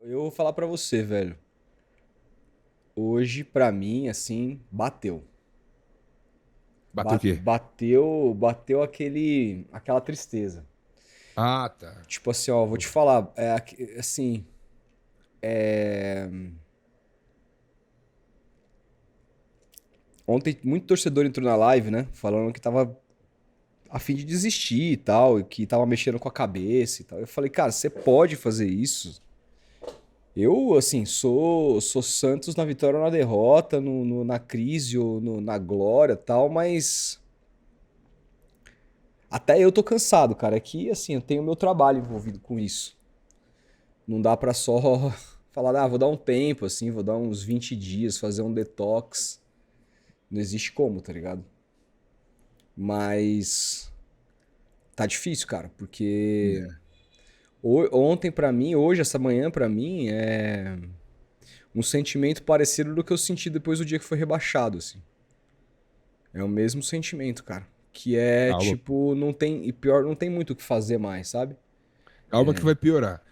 Eu vou falar pra você, velho. Hoje, pra mim, assim, bateu. Bateu o quê? Bateu aquela tristeza. Ah, tá. Tipo assim, ó, vou te falar, assim, ontem muito torcedor entrou na live, né, falando que tava a fim de desistir e tal, e que tava mexendo com a cabeça e tal. Eu falei, cara, você pode fazer isso? Eu, assim, sou Santos na vitória ou na derrota, na crise ou na glória e tal, mas até eu tô cansado, cara. É que, assim, eu tenho meu trabalho envolvido com isso. Não dá pra só falar, vou dar um tempo, assim, vou dar uns 20 dias, fazer um detox. Não existe como, tá ligado? Mas tá difícil, cara, porque ontem pra mim, hoje, essa manhã pra mim, é um sentimento parecido do que eu senti depois do dia que foi rebaixado, assim. É o mesmo sentimento, cara. Que é Calma. tipo, não tem, e pior, não tem muito o que fazer mais, sabe? Calma que vai piorar.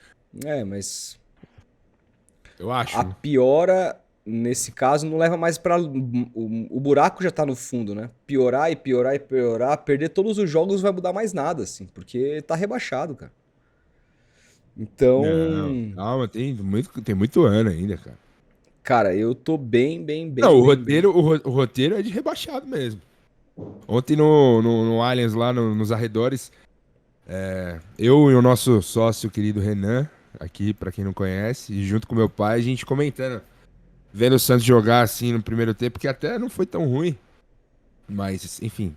É, mas Eu a acho, né? piora, nesse caso, não leva mais pra. O buraco já tá no fundo, né? Piorar e piorar e piorar, perder todos os jogos não vai mudar mais nada, assim, porque tá rebaixado, cara. Não, Então, calma, tem muito ano ainda, cara. cara, eu tô bem, bem, Não, bem, bem, bem. o roteiro é de rebaixado mesmo. Ontem no Allianz, lá nos arredores, eu e o nosso sócio querido Renan, aqui, pra quem não conhece, e junto com meu pai, a gente comentando, vendo o Santos jogar assim no primeiro tempo, que até não foi tão ruim, mas, enfim,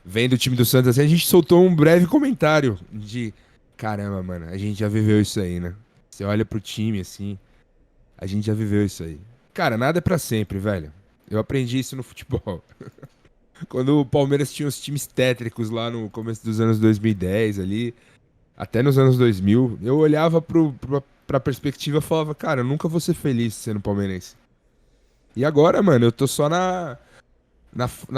vendo o time do Santos assim, a gente soltou um breve comentário de caramba, mano, a gente já viveu isso aí, né? Você olha pro time assim, a gente já viveu isso aí. Cara, nada é pra sempre, velho. Eu aprendi isso no futebol. Quando o Palmeiras tinha os times tétricos lá no começo dos anos 2010 ali, até nos anos 2000, eu olhava pra perspectiva e falava, cara, eu nunca vou ser feliz sendo palmeirense. E agora, mano, eu tô só na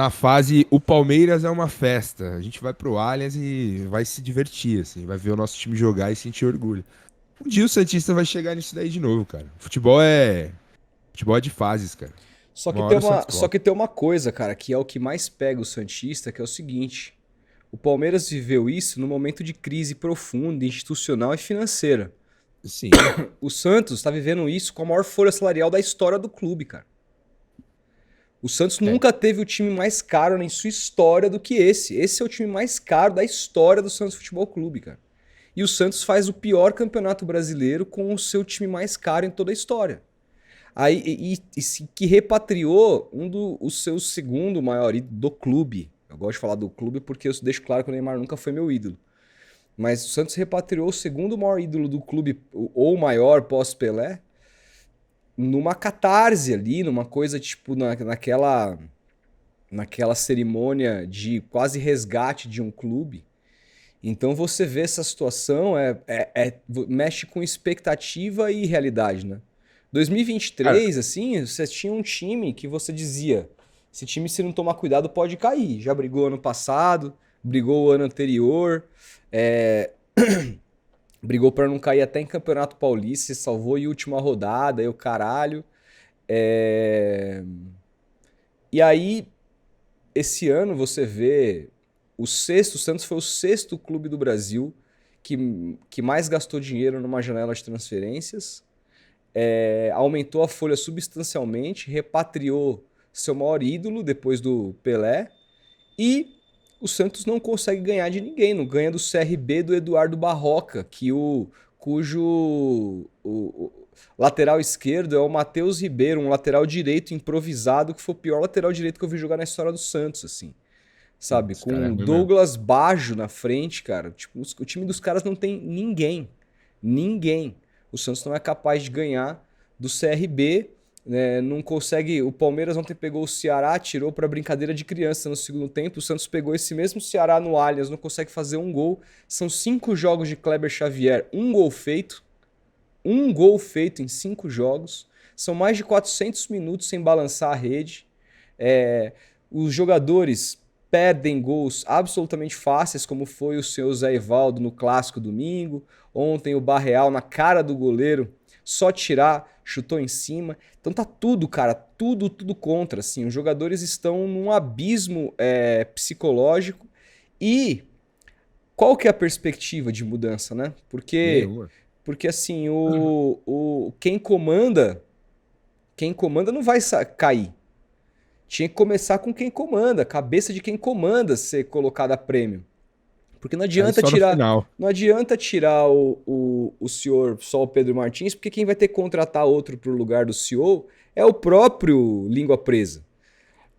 fase, o Palmeiras é uma festa. A gente vai pro Allianz e vai se divertir, assim, vai ver o nosso time jogar e sentir orgulho. Um dia o Santista vai chegar nisso daí de novo, cara. Futebol é de fases, cara. Uma hora o Santos Só volta. que tem uma coisa, cara, que é o que mais pega o Santista, que é o seguinte: o Palmeiras viveu isso no momento de crise profunda, institucional e financeira. Sim. O Santos tá vivendo isso com a maior folha salarial da história do clube, cara. O Santos É. nunca teve o time mais caro em sua história do que esse. Esse é o time mais caro da história do Santos Futebol Clube, cara. E o Santos faz o pior campeonato brasileiro com o seu time mais caro em toda a história. Aí, que repatriou o seu segundo maior ídolo do clube. Eu gosto de falar do clube porque eu deixo claro que o Neymar nunca foi meu ídolo. Mas o Santos repatriou o segundo maior ídolo do clube, ou maior pós-Pelé, numa catarse ali, numa coisa tipo naquela cerimônia de quase resgate de um clube. Então você vê essa situação, mexe com expectativa e realidade, né? Cara, 2023, assim, você tinha um time que você dizia, esse time se não tomar cuidado pode cair. Já brigou ano passado, brigou o ano anterior, é, brigou para não cair até em Campeonato Paulista, se salvou em última rodada, e o caralho. É, E aí, esse ano você vê o Santos foi o sexto clube do Brasil que mais gastou dinheiro numa janela de transferências, aumentou a folha substancialmente, repatriou seu maior ídolo depois do Pelé e o Santos não consegue ganhar de ninguém, não ganha do CRB do Eduardo Barroca, cujo o lateral esquerdo é o Matheus Ribeiro, um lateral direito improvisado que foi o pior lateral direito que eu vi jogar na história do Santos, assim. Sabe? esse cara é Com ruim mesmo. Douglas Baggio na frente, cara. Tipo, o time dos caras não tem ninguém. Ninguém. O Santos não é capaz de ganhar do CRB, né? Não consegue. O Palmeiras ontem pegou o Ceará, tirou para brincadeira de criança no segundo tempo. O Santos pegou esse mesmo Ceará no Allianz, não consegue fazer um gol. São 5 jogos de Kleber Xavier, um gol feito. Um gol feito em 5 jogos. São mais de 400 minutos sem balançar a rede. É, os jogadores perdem gols absolutamente fáceis, como foi o seu Zé Ivaldo no clássico domingo. Ontem o Barreal na cara do goleiro só tirar, chutou em cima. Então tá tudo, cara, tudo contra, assim. Os jogadores estão num abismo psicológico. E qual que é a perspectiva de mudança, né? Nenhuma. Porque assim, quem comanda não vai cair. Tinha que começar com quem comanda, a cabeça de quem comanda ser colocada a prêmio. Porque não Aí adianta só no tirar, final. não adianta tirar o senhor só o Pedro Martins, porque quem vai ter que contratar outro para o lugar do CEO é o próprio língua presa.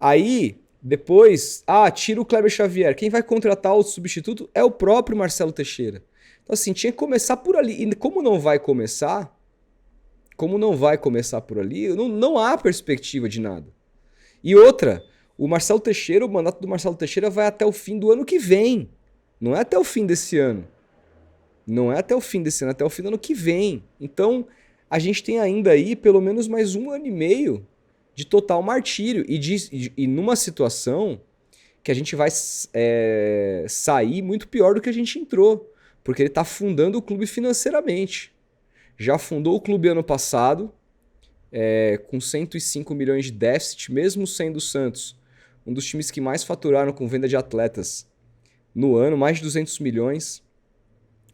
Aí, depois, tira o Kleber Xavier. Quem vai contratar o substituto é o próprio Marcelo Teixeira. Então, assim, tinha que começar por ali. E como não vai começar por ali, não há perspectiva de nada. E outra, o mandato do Marcelo Teixeira vai até o fim do ano que vem. Não é até o fim desse ano. Não é até o fim desse ano, é até o fim do ano que vem. Então, a gente tem ainda aí pelo menos mais 1 ano e meio de total martírio. E numa situação que a gente vai sair muito pior do que a gente entrou. Porque ele está afundando o clube financeiramente. Já afundou o clube ano passado, com 105 milhões de déficit, mesmo sendo o Santos um dos times que mais faturaram com venda de atletas no ano, mais de 200 milhões.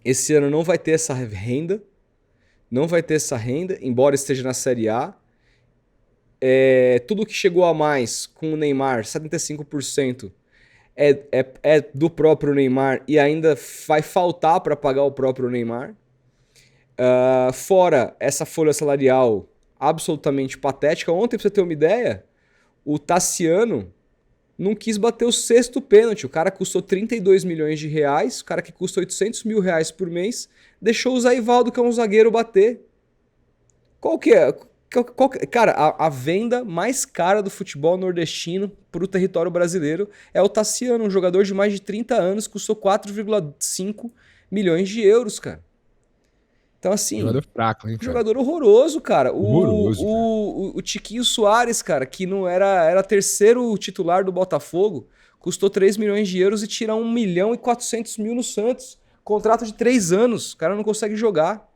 Esse ano não vai ter essa renda, embora esteja na Série A. Tudo que chegou a mais com o Neymar, 75%, é do próprio Neymar e ainda vai faltar para pagar o próprio Neymar. Fora essa folha salarial absolutamente patética. Ontem, pra você ter uma ideia, o Tassiano não quis bater o sexto pênalti. O cara custou 32 milhões de reais, o cara que custa 800 mil reais por mês, deixou o Zé Ivaldo, que é um zagueiro, bater. Qual que é? Cara, a venda mais cara do futebol nordestino pro território brasileiro é o Tassiano, um jogador de mais de 30 anos, custou 4,5 milhões de euros, cara. Então, assim, Jogador fraco, hein, cara? jogador horroroso, cara. Horroroso, O Tiquinho Soares, cara, que não era terceiro titular do Botafogo, custou 3 milhões de euros e tira 1 milhão e 400 mil no Santos. Contrato de 3 anos. O cara não consegue jogar.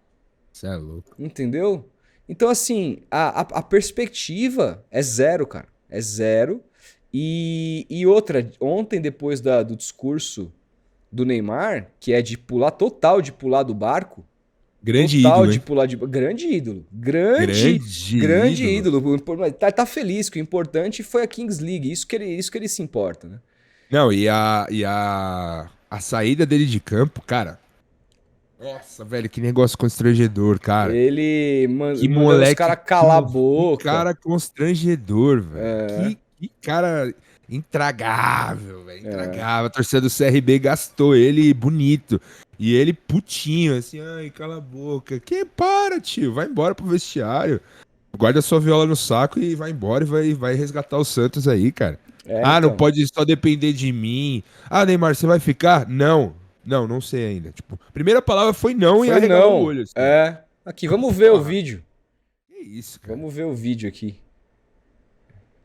Você é louco. Entendeu? Então, assim, a perspectiva é zero, cara. É zero. E outra, ontem, depois do discurso do Neymar, que é de pular do barco. Grande Total ídolo, de hein? pular de... Grande ídolo. Grande Grande ídolo. ídolo. Tá feliz, que o importante foi a Kings League. Isso que ele se importa, né? Não, a saída dele de campo, cara. Nossa, velho, que negócio constrangedor, cara. Ele Que mandando os moleque, caras calar a que boca. cara constrangedor, velho. Que cara intragável, velho. Intragável. A torcida do CRB gastou ele bonito. E ele putinho, assim, ai, cala a boca. Que para, tio, vai embora pro vestiário. Guarda sua viola no saco e vai embora e vai resgatar o Santos aí, cara. Não Então. pode só depender de mim. Neymar, você vai ficar? Não sei ainda. Tipo, primeira palavra foi não e Foi arregalou não. o olho. Assim. Aqui, vamos ver o vídeo. Que isso, cara. Vamos ver o vídeo aqui.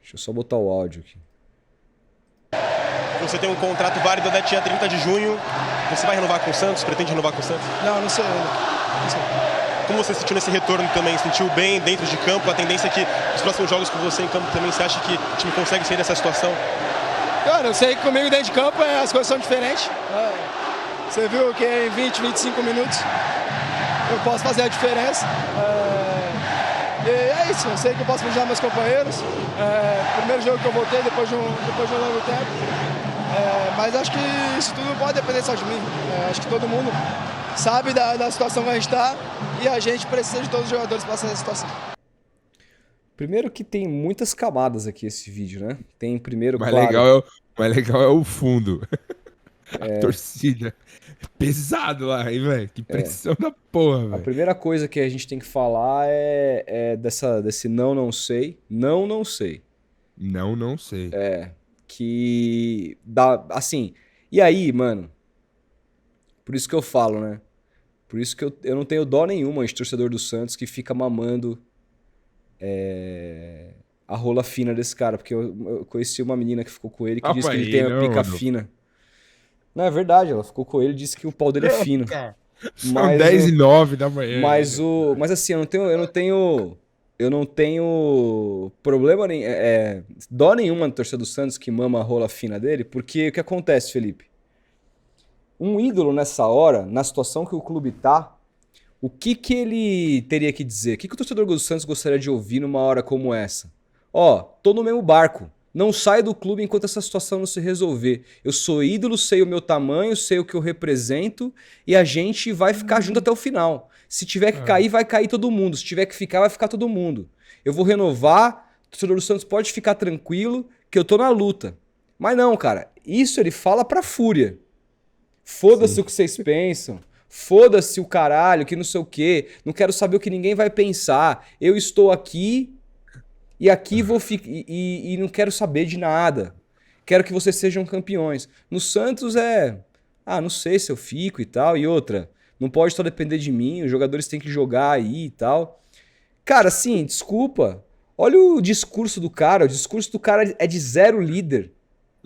Deixa eu só botar o áudio aqui. Você tem um contrato válido até dia 30 de junho. Você vai renovar com o Santos? Pretende renovar com o Santos? Não sei ainda. Não sei. Como você sentiu nesse retorno também? Sentiu bem dentro de campo? A tendência é que os próximos jogos com você em campo também, você acha que o time consegue sair dessa situação? Cara, eu sei que comigo dentro de campo as coisas são diferentes. Você viu que em 20, 25 minutos eu posso fazer a diferença. E é isso, eu sei que eu posso ajudar meus companheiros. Primeiro jogo que eu voltei, depois de um longo tempo. Mas acho que isso tudo não pode depender só de mim. Acho que todo mundo sabe da situação que a gente está e a gente precisa de todos os jogadores para essa situação. Primeiro que tem muitas camadas aqui esse vídeo, né? Tem primeiro, mais claro... legal é o fundo. A torcida. Pesado lá, hein, velho? Que pressão da porra, velho. A primeira coisa que a gente tem que falar é desse não sei. Não sei. Não sei. Que dá, assim, e aí, mano, por isso que eu falo, né? Por isso que eu não tenho dó nenhuma de torcedor do Santos que fica mamando a rola fina desse cara, porque eu conheci uma menina que ficou com ele disse que ele tem a pica fina. Não, é verdade, ela ficou com ele e disse que o pau dele é fino. São 10h09 da manhã. Mas assim, eu não tenho problema nem dó nenhuma na torcida do Santos que mama a rola fina dele, porque o que acontece, Felipe? Um ídolo nessa hora, na situação que o clube tá, o que que ele teria que dizer? O que que o torcedor do Santos gostaria de ouvir numa hora como essa? Ó, tô no mesmo barco. Não saio do clube enquanto essa situação não se resolver. Eu sou ídolo, sei o meu tamanho, sei o que eu represento e a gente vai ficar junto até o final. Se tiver que cair, vai cair todo mundo. Se tiver que ficar, vai ficar todo mundo. Eu vou renovar, o torcedor do Santos pode ficar tranquilo que eu tô na luta. Mas não, cara, isso ele fala pra fúria. Foda-se o que vocês pensam. Foda-se o caralho, que não sei o quê. Não quero saber o que ninguém vai pensar. Eu estou aqui e aqui vou ficar. E não quero saber de nada. Quero que vocês sejam campeões. No Santos não sei se eu fico e tal. E outra, não pode só depender de mim. Os jogadores têm que jogar aí e tal. Cara, assim, desculpa. Olha o discurso do cara. O discurso do cara é de zero líder.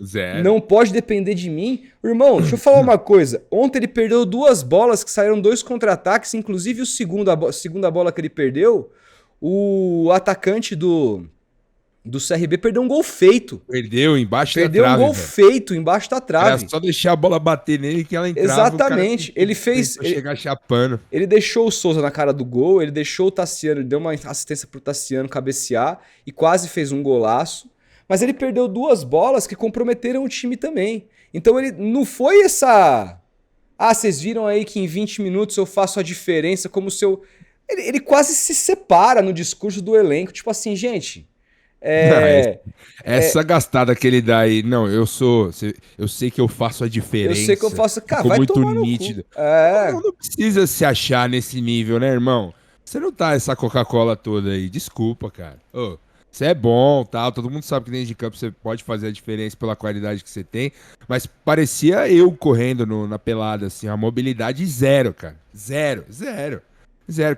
Zero. Não pode depender de mim. Irmão, deixa eu falar uma coisa. Ontem ele perdeu 2 bolas que saíram 2 contra-ataques. Inclusive a segunda bola que ele perdeu, o atacante do CRB perdeu um gol feito. Perdeu embaixo da Perdeu trave. um gol feito embaixo da trave. Era só deixar a bola bater nele que ela entrava. Exatamente. Ele chegar chapando. Ele deixou o Souza na cara do gol, ele deixou o Tassiano, ele deu uma assistência pro Tassiano cabecear e quase fez um golaço. Mas ele perdeu 2 bolas que comprometeram o time também. Então ele não foi essa... vocês viram aí que em 20 minutos eu faço a diferença como se eu... Ele quase se separa no discurso do elenco. Tipo assim, gente... Essa gastada que ele dá aí, não, eu sei que eu faço a diferença. Eu sei que eu faço... Cara, ficou vai muito tomar nítido. no cu. Não precisa se achar nesse nível, né, irmão? Você não tá essa Coca-Cola toda aí. Desculpa, cara. Você é bom, tal, todo mundo sabe que dentro de campo você pode fazer a diferença pela qualidade que você tem, mas parecia eu correndo na pelada, assim, a mobilidade zero, cara. Zero.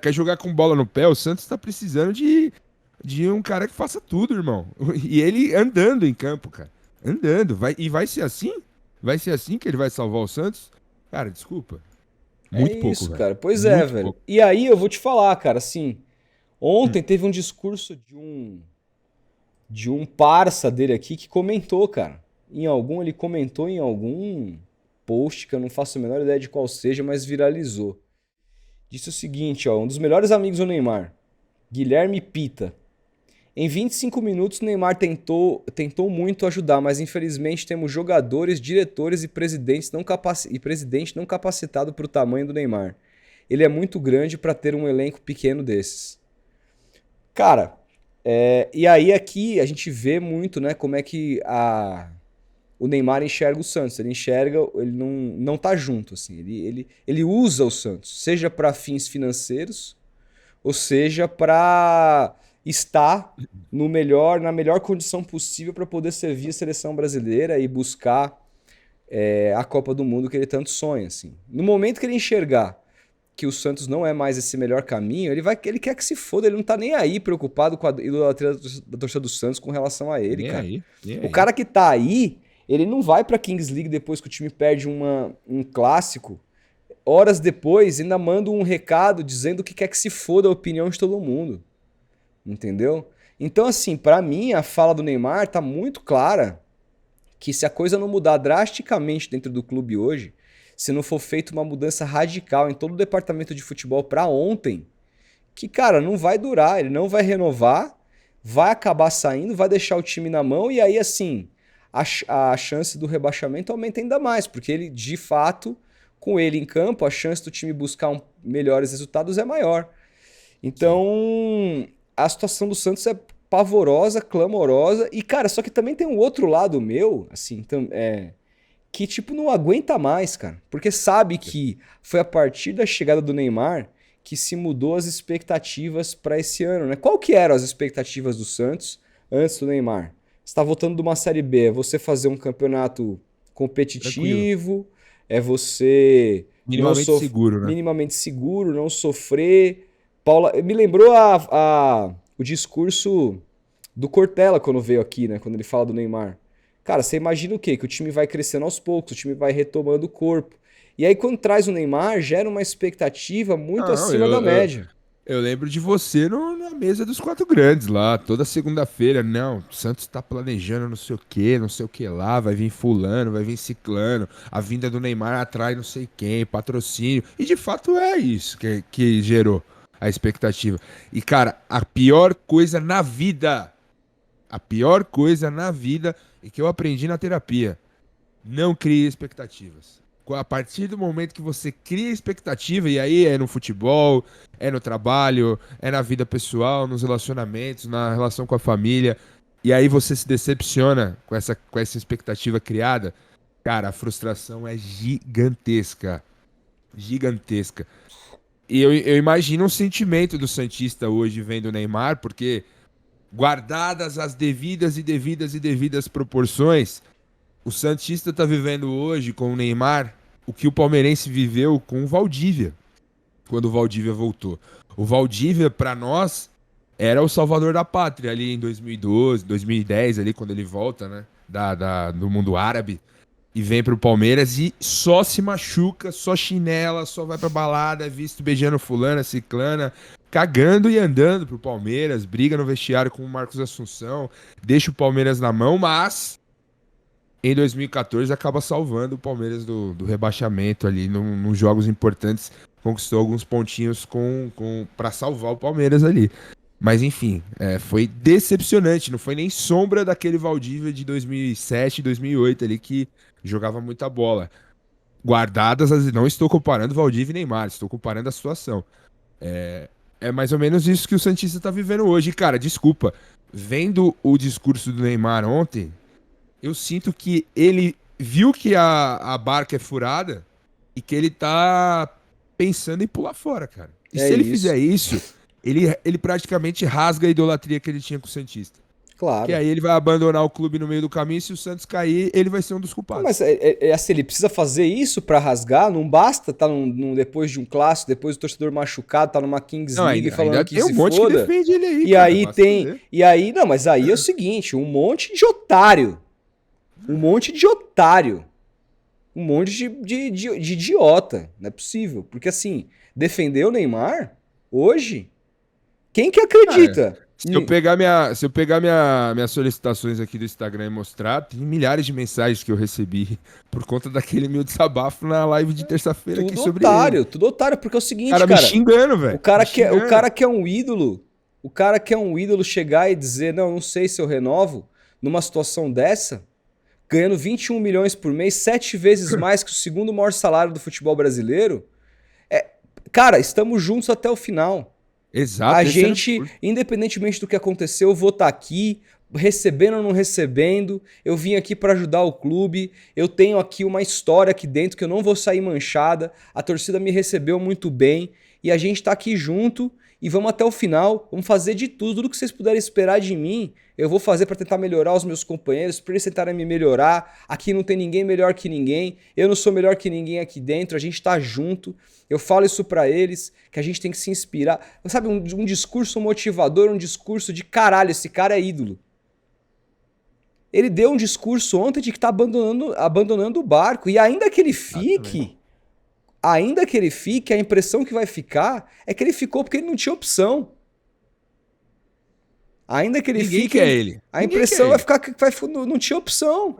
Quer jogar com bola no pé? O Santos tá precisando de um cara que faça tudo, irmão. E ele andando em campo, cara. Andando. Vai ser assim? Vai ser assim que ele vai salvar o Santos? Cara, desculpa. Muito pouco, isso, velho. cara. Pois Muito velho. pouco. E aí eu vou te falar, cara, assim... Ontem teve um discurso de um parça dele aqui que comentou, cara. Ele comentou em algum post, que eu não faço a menor ideia de qual seja, mas viralizou. Disse o seguinte, ó, um dos melhores amigos do Neymar, Guilherme Pita. Em 25 minutos, o Neymar tentou muito ajudar, mas infelizmente temos jogadores, diretores e presidente não capacitado para o tamanho do Neymar. Ele é muito grande para ter um elenco pequeno desses. Cara, e aí aqui a gente vê muito, né, como é que o Neymar enxerga o Santos. Ele não tá junto, assim. Ele usa o Santos, seja para fins financeiros, ou seja para estar na melhor condição possível para poder servir a seleção brasileira e buscar a Copa do Mundo que ele tanto sonha, assim. No momento que ele enxergar que o Santos não é mais esse melhor caminho, ele quer que se foda, ele não tá nem aí preocupado com a idolatria da torcida do Santos com relação a ele, cara. O cara que tá aí, ele não vai pra Kings League depois que o time perde um clássico, horas depois ainda manda um recado dizendo que quer que se foda a opinião de todo mundo. Entendeu? Então, assim, pra mim, a fala do Neymar tá muito clara que se a coisa não mudar drasticamente dentro do clube hoje, se não for feita uma mudança radical em todo o departamento de futebol para ontem, que, cara, não vai durar, ele não vai renovar, vai acabar saindo, vai deixar o time na mão e aí, assim, a chance do rebaixamento aumenta ainda mais, porque ele, de fato, com ele em campo, a chance do time buscar melhores resultados é maior. Então, a situação do Santos é pavorosa, clamorosa e, cara, só que também tem um outro lado meu, assim, que, tipo, não aguenta mais, cara. Porque sabe que foi a partir da chegada do Neymar que se mudou as expectativas para esse ano, né? Qual que eram as expectativas do Santos antes do Neymar? Você tá voltando de uma Série B, é você fazer um campeonato competitivo, é você... Minimamente seguro, né? Minimamente seguro, não sofrer. Me lembrou o discurso do Cortella quando veio aqui, né? Quando ele fala do Neymar. Cara, você imagina o quê? Que o time vai crescendo aos poucos, o time vai retomando o corpo. E aí, quando traz o Neymar, gera uma expectativa muito Não, acima da média. Eu lembro de você na mesa dos quatro grandes lá, toda segunda-feira. Não, o Santos tá planejando não sei o que lá, vai vir fulano, vai vir ciclano, a vinda do Neymar atrai não sei quem, patrocínio. E de fato é isso que gerou a expectativa. E cara, a pior coisa na vida e que eu aprendi na terapia, não crie expectativas. A partir do momento que você cria expectativa, e aí é no futebol, é no trabalho, é na vida pessoal, nos relacionamentos, na relação com a família, e aí você se decepciona com essa expectativa criada, cara, a frustração é gigantesca. Gigantesca. E eu imagino um sentimento do santista hoje vendo o Neymar, porque guardadas as devidas proporções, o santista tá vivendo hoje com o Neymar o que o palmeirense viveu com o Valdívia, quando o Valdívia voltou. O Valdívia, pra nós, era o salvador da pátria ali em 2012, 2010, ali quando ele volta, né, do mundo árabe, e vem pro Palmeiras e só se machuca, só chinela, só vai pra balada, é visto beijando fulana, ciclana, cagando e andando pro Palmeiras, briga no vestiário com o Marcos Assunção, deixa o Palmeiras na mão, mas em 2014 acaba salvando o Palmeiras do rebaixamento ali, nos jogos importantes, conquistou alguns pontinhos para salvar o Palmeiras ali. Mas enfim, foi decepcionante, não foi nem sombra daquele Valdívia de 2007, 2008 ali que jogava muita bola. Guardadas, não estou comparando Valdívia e Neymar, estou comparando a situação. É mais ou menos isso que o santista tá vivendo hoje. E, cara, desculpa, vendo o discurso do Neymar ontem, eu sinto que ele viu que a barca é furada e que ele tá pensando em pular fora, cara. E se ele fizer isso, ele praticamente rasga a idolatria que ele tinha com o santista. Claro. Que aí ele vai abandonar o clube no meio do caminho, e se o Santos cair, ele vai ser um dos culpados. Mas assim, ele precisa fazer isso pra rasgar? Não basta tá depois de um clássico, depois do torcedor machucado, tá numa Kings League falando ainda que tem um se monte foda. que defende ele aí, E cara, aí tem... ver. E aí, não, mas aí é o seguinte, um monte de otário. Um monte de otário. Um monte de idiota. Não é possível. Porque assim, defender o Neymar, hoje, quem que acredita? Se eu pegar minhas solicitações aqui do Instagram e mostrar, tem milhares de mensagens que eu recebi por conta daquele meu desabafo na live de terça-feira aqui sobre ele. Tudo otário, porque é o seguinte, cara, me xingando, velho. O cara que é um ídolo, chegar e dizer, não sei se eu renovo, numa situação dessa, ganhando 21 milhões por mês, 7 vezes mais que o segundo maior salário do futebol brasileiro. Cara, estamos juntos até o final. Exato. A gente, independentemente do que aconteceu, eu vou estar aqui, recebendo ou não recebendo. Eu vim aqui para ajudar o clube. Eu tenho aqui uma história aqui dentro que eu não vou sair manchada. A torcida me recebeu muito bem e a gente tá aqui junto e vamos até o final. Vamos fazer de tudo que vocês puderem esperar de mim. Eu vou fazer para tentar melhorar os meus companheiros, para eles tentarem me melhorar. Aqui não tem ninguém melhor que ninguém. Eu não sou melhor que ninguém aqui dentro. A gente tá junto. Eu falo isso pra eles, que a gente tem que se inspirar. Sabe, um discurso motivador, um discurso de caralho, esse cara é ídolo. Ele deu um discurso ontem de que tá abandonando o barco. E ainda que ele fique, a impressão que vai ficar é que ele ficou porque ele não tinha opção. Ainda que ele Ninguém fique, quer ele. A impressão vai ficar que não tinha opção.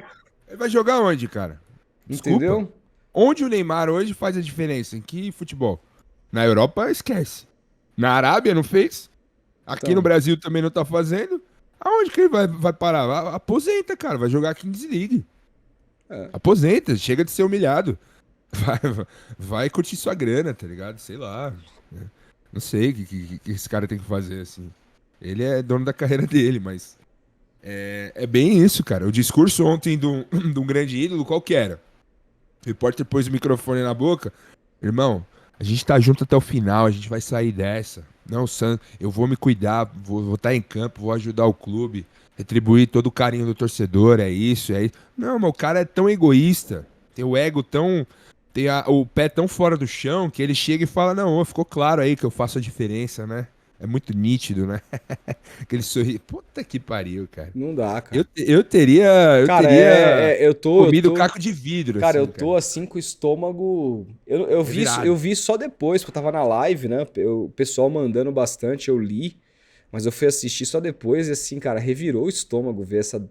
Ele vai jogar onde, cara? Desculpa. Entendeu? Onde o Neymar hoje faz a diferença? Em que futebol? Na Europa, esquece. Na Arábia, não fez. Aqui no Brasil também não tá fazendo. Aonde que ele vai parar? Aposenta, cara. Vai jogar Kings League. Aposenta. Chega de ser humilhado. Vai curtir sua grana, tá ligado? Sei lá. Não sei o que esse cara tem que fazer, assim. Ele é dono da carreira dele, mas... É bem isso, cara. O discurso ontem de um grande ídolo, qual que era? O repórter pôs o microfone na boca. Irmão, a gente tá junto até o final, a gente vai sair dessa. Não, Santos, eu vou me cuidar, vou estar em campo, vou ajudar o clube, retribuir todo o carinho do torcedor, é isso. Não, mas o cara é tão egoísta, tem o ego tão... Tem o pé tão fora do chão que ele chega e fala, não, ficou claro aí que eu faço a diferença, né? É muito nítido, né? Aquele sorriso. Puta que pariu, cara. Não dá, cara. Eu teria Cara, eu comido tô, caco de vidro, cara, assim, eu tô assim com o estômago. Revirado. Eu vi só depois, porque eu tava na live, né? O pessoal mandando bastante, eu li, mas eu fui assistir só depois e assim, cara, revirou o estômago ver essa.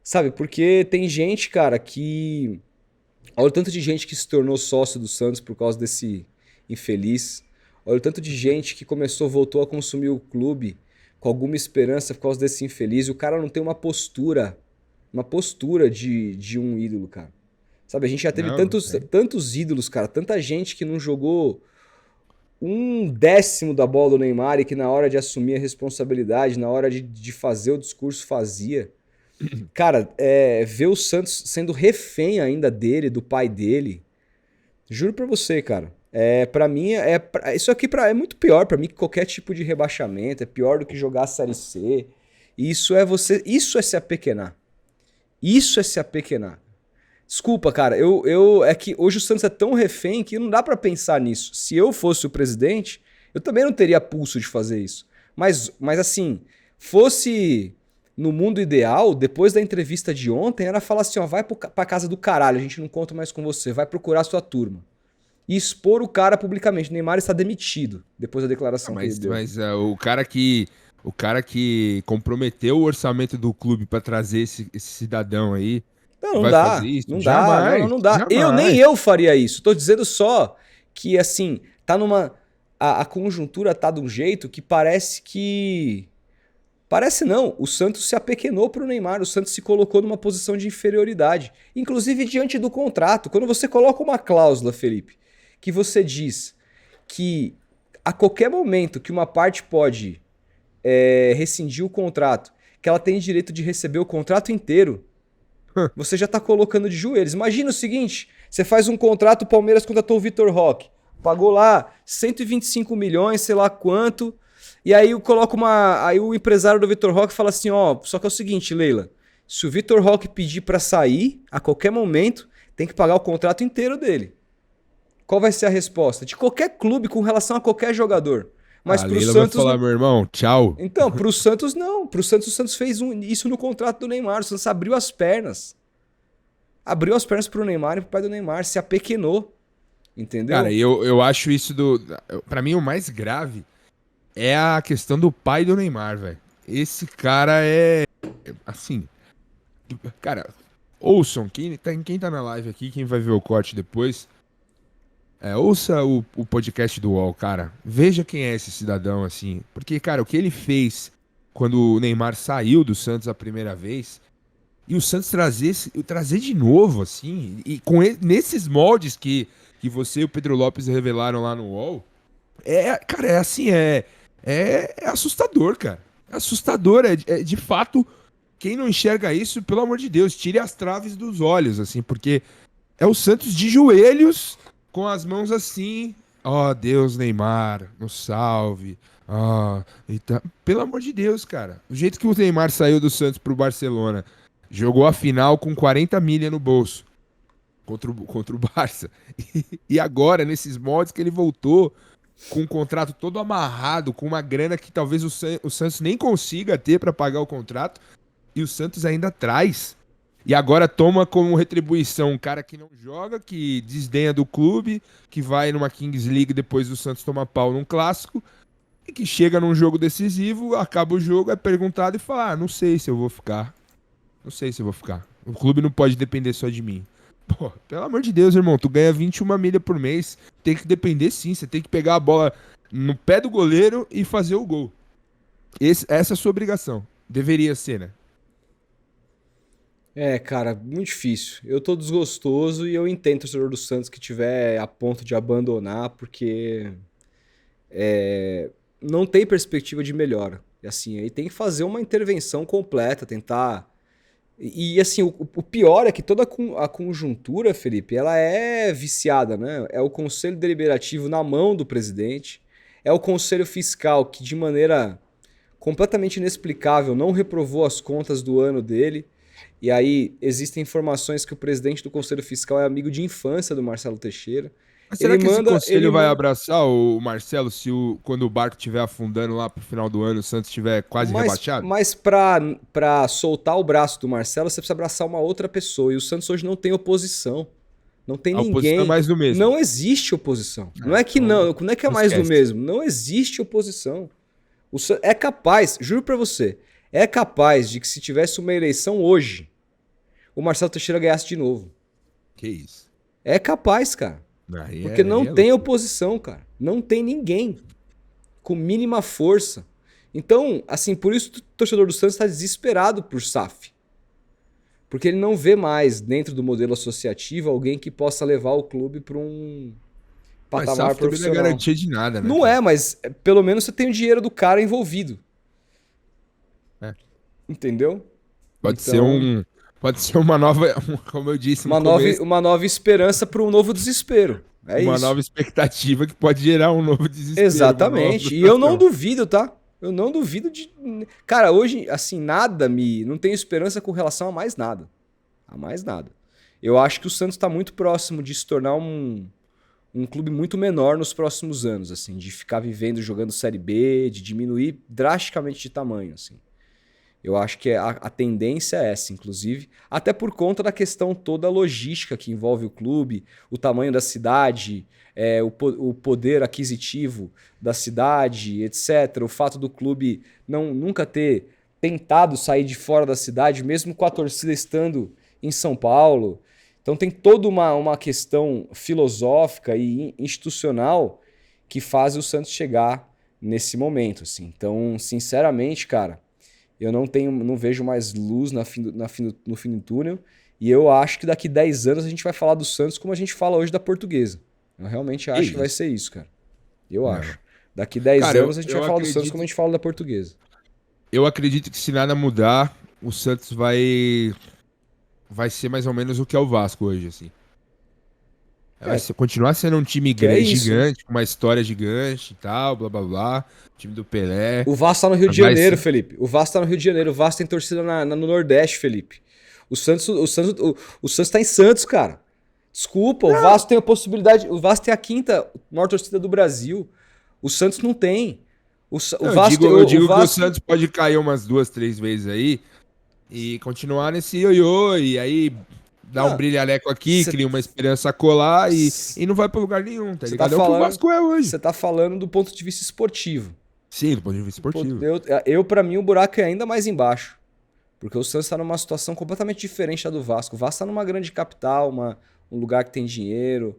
Sabe, porque tem gente, cara, que. Olha o tanto de gente que se tornou sócio do Santos por causa desse infeliz. Olha o tanto de gente que voltou a consumir o clube com alguma esperança por causa desse infeliz. E o cara não tem uma postura de um ídolo, cara. Sabe, a gente já teve Não tem. tantos ídolos, cara, tanta gente que não jogou um décimo da bola do Neymar e que na hora de assumir a responsabilidade, na hora de fazer o discurso, fazia. Cara, ver o Santos sendo refém ainda dele, do pai dele, juro pra você, cara. Para mim, isso aqui é muito pior pra mim que qualquer tipo de rebaixamento, é pior do que jogar a Série C. Isso é se apequenar. Isso é se apequenar. Desculpa, cara, é que hoje o Santos é tão refém que não dá pra pensar nisso. Se eu fosse o presidente, eu também não teria pulso de fazer isso. Mas assim, fosse no mundo ideal, depois da entrevista de ontem, era falar assim, ó, vai pra casa do caralho, a gente não conta mais com você, vai procurar sua turma. E expor o cara publicamente. O Neymar está demitido depois da declaração que ele deu. Mas o cara que comprometeu o orçamento do clube pra trazer esse cidadão aí, Não vai dá, fazer isso? não dá, Jamais, não dá. jamais. Nem eu faria isso. Tô dizendo só que, assim, tá numa... A conjuntura tá de um jeito que parece que... Parece não, o Santos se apequenou pro Neymar, o Santos se colocou numa posição de inferioridade. Inclusive diante do contrato. Quando você coloca uma cláusula, Felipe, que você diz que a qualquer momento que uma parte pode rescindir o contrato, que ela tem direito de receber o contrato inteiro, você já tá colocando de joelhos. Imagina o seguinte, você faz um contrato, o Palmeiras contratou o Vitor Roque, pagou lá 125 milhões, sei lá quanto, e aí aí o empresário do Vitor Roque fala assim, ó, só que é o seguinte, Leila, se o Vitor Roque pedir pra sair, a qualquer momento, tem que pagar o contrato inteiro dele. Qual vai ser a resposta? De qualquer clube com relação a qualquer jogador. Mas pro Leila Santos. vai falar, meu irmão, tchau. Então, pro Santos não. Pro Santos, o Santos fez isso no contrato do Neymar. O Santos abriu as pernas. Abriu as pernas pro Neymar e pro pai do Neymar. Se apequenou. Entendeu? Cara, eu acho isso pra mim, o mais grave é a questão do pai do Neymar, velho. Esse cara é. Assim. Cara, ouçam, quem tá na live aqui, quem vai ver o corte depois. Ouça o podcast do UOL, cara. Veja quem é esse cidadão, assim. Porque, cara, o que ele fez quando o Neymar saiu do Santos a primeira vez, e o Santos trazer de novo, assim, e nesses moldes que você e o Pedro Lopes revelaram lá no UOL, cara, é assustador, cara. É assustador, de fato, quem não enxerga isso, pelo amor de Deus, tire as traves dos olhos, assim, porque é o Santos de joelhos, com as mãos assim, ó, Deus, Neymar, nos salve, pelo amor de Deus, cara. O jeito que o Neymar saiu do Santos pro Barcelona, jogou a final com 40 milha no bolso contra o Barça. E agora, nesses moldes que ele voltou, com o contrato todo amarrado, com uma grana que talvez o Santos nem consiga ter pra pagar o contrato, e o Santos ainda traz. E agora toma como retribuição um cara que não joga, que desdenha do clube, que vai numa Kings League depois do Santos tomar pau num clássico, e que chega num jogo decisivo, acaba o jogo, é perguntado e fala, não sei se eu vou ficar. Não sei se eu vou ficar. O clube não pode depender só de mim. Pô, pelo amor de Deus, irmão, tu ganha 21 milha por mês, tem que depender sim, você tem que pegar a bola no pé do goleiro e fazer o gol. Essa é a sua obrigação. Deveria ser, né? Cara, muito difícil. Eu tô desgostoso e eu entendo o torcedor do Santos que tiver a ponto de abandonar, porque não tem perspectiva de melhora. E assim, aí tem que fazer uma intervenção completa, tentar... E assim, o pior é que toda a conjuntura, Felipe, ela é viciada, né? É o Conselho Deliberativo na mão do presidente, é o Conselho Fiscal que de maneira completamente inexplicável não reprovou as contas do ano dele. E aí existem informações que o presidente do Conselho Fiscal é amigo de infância do Marcelo Teixeira. Mas será Ele que esse manda, conselho ele vai manda. abraçar o Marcelo se quando o barco estiver afundando lá pro final do ano, o Santos estiver quase rebaixado? Mas pra soltar o braço do Marcelo, você precisa abraçar uma outra pessoa. E o Santos hoje não tem oposição. Não tem A oposição é ninguém. mais do mesmo. Não existe oposição. Não Ah, é que então, não é que é não mais do esquece. mesmo. Não existe oposição. É capaz, juro pra você, é capaz de que se tivesse uma eleição hoje, o Marcelo Teixeira ganhasse de novo. Que isso. É capaz, cara. Aí Porque não aí tem loucura. oposição, cara. Não tem ninguém com mínima força. Então, assim, por isso o torcedor do Santos está desesperado por SAF. Porque ele não vê mais, dentro do modelo associativo, alguém que possa levar o clube para um Mas patamar SAF também não é profissional. garantia de nada, né? Não é, mas pelo menos você tem o dinheiro do cara envolvido. É. Entendeu? Pode Então, ser pode ser uma nova, como eu disse no começo, uma nova esperança para um novo desespero. É uma isso. nova expectativa que pode gerar um novo desespero. Exatamente. E eu não duvido, tá? Eu não duvido de. Cara, hoje, assim, nada me. Não tenho esperança com relação a mais nada. A mais nada. Eu acho que o Santos está muito próximo de se tornar um clube muito menor nos próximos anos, assim, de ficar vivendo jogando Série B, de diminuir drasticamente de tamanho, assim. Eu acho que a tendência é essa, inclusive, até por conta da questão toda logística que envolve o clube, o tamanho da cidade, o poder aquisitivo da cidade, etc. O fato do clube nunca ter tentado sair de fora da cidade, mesmo com a torcida estando em São Paulo. Então tem toda uma questão filosófica e institucional que faz o Santos chegar nesse momento, assim. Então, sinceramente, cara, eu não vejo mais luz no fim do túnel. E eu acho que daqui 10 anos a gente vai falar do Santos como a gente fala hoje da Portuguesa. Eu realmente acho que vai ser isso, cara. Eu Não. acho. Daqui 10 Cara, anos a gente vai falar do Santos como a gente fala da Portuguesa. eu acredito que se nada mudar, o Santos vai ser mais ou menos o que é o Vasco hoje, assim. Continuar sendo um time Que é isso. gigante, com uma história gigante e tal, blá blá blá. Time do Pelé. O Vasco tá no Rio de Vai Janeiro, ser- Felipe. O Vasco tá no Rio de Janeiro. O Vasco tem torcida no Nordeste, Felipe. O Santos tá em Santos, cara. Desculpa, o Vasco tem a possibilidade. O Vasco tem a quinta maior torcida do Brasil. O Santos não tem. O Não, Vasco, eu digo que o Vasco, Santos pode cair umas 2, 3 vezes aí e continuar nesse ioiô e aí dar um Não, brilhaleco aqui, cê- cria uma esperança colar e não vai pra lugar nenhum, tá Você ligado? tá É o que o falando, Vasco é hoje. você tá falando do ponto de vista esportivo. Sim, do ponto de vista esportivo. Para mim, o buraco é ainda mais embaixo. Porque o Santos está numa situação completamente diferente da do Vasco. O Vasco está numa grande capital, um lugar que tem dinheiro,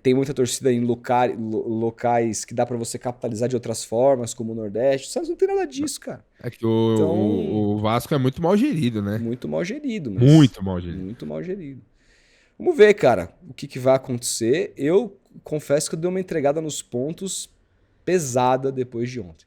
tem muita torcida em locais que dá para você capitalizar de outras formas, como o Nordeste. O Santos não tem nada disso, cara. É que Então, o Vasco é muito mal gerido, né? muito mal gerido. Mas Muito mal gerido. muito mal gerido. Vamos ver, cara, o que vai acontecer. Eu confesso que eu dei uma entregada nos pontos pesada depois de ontem.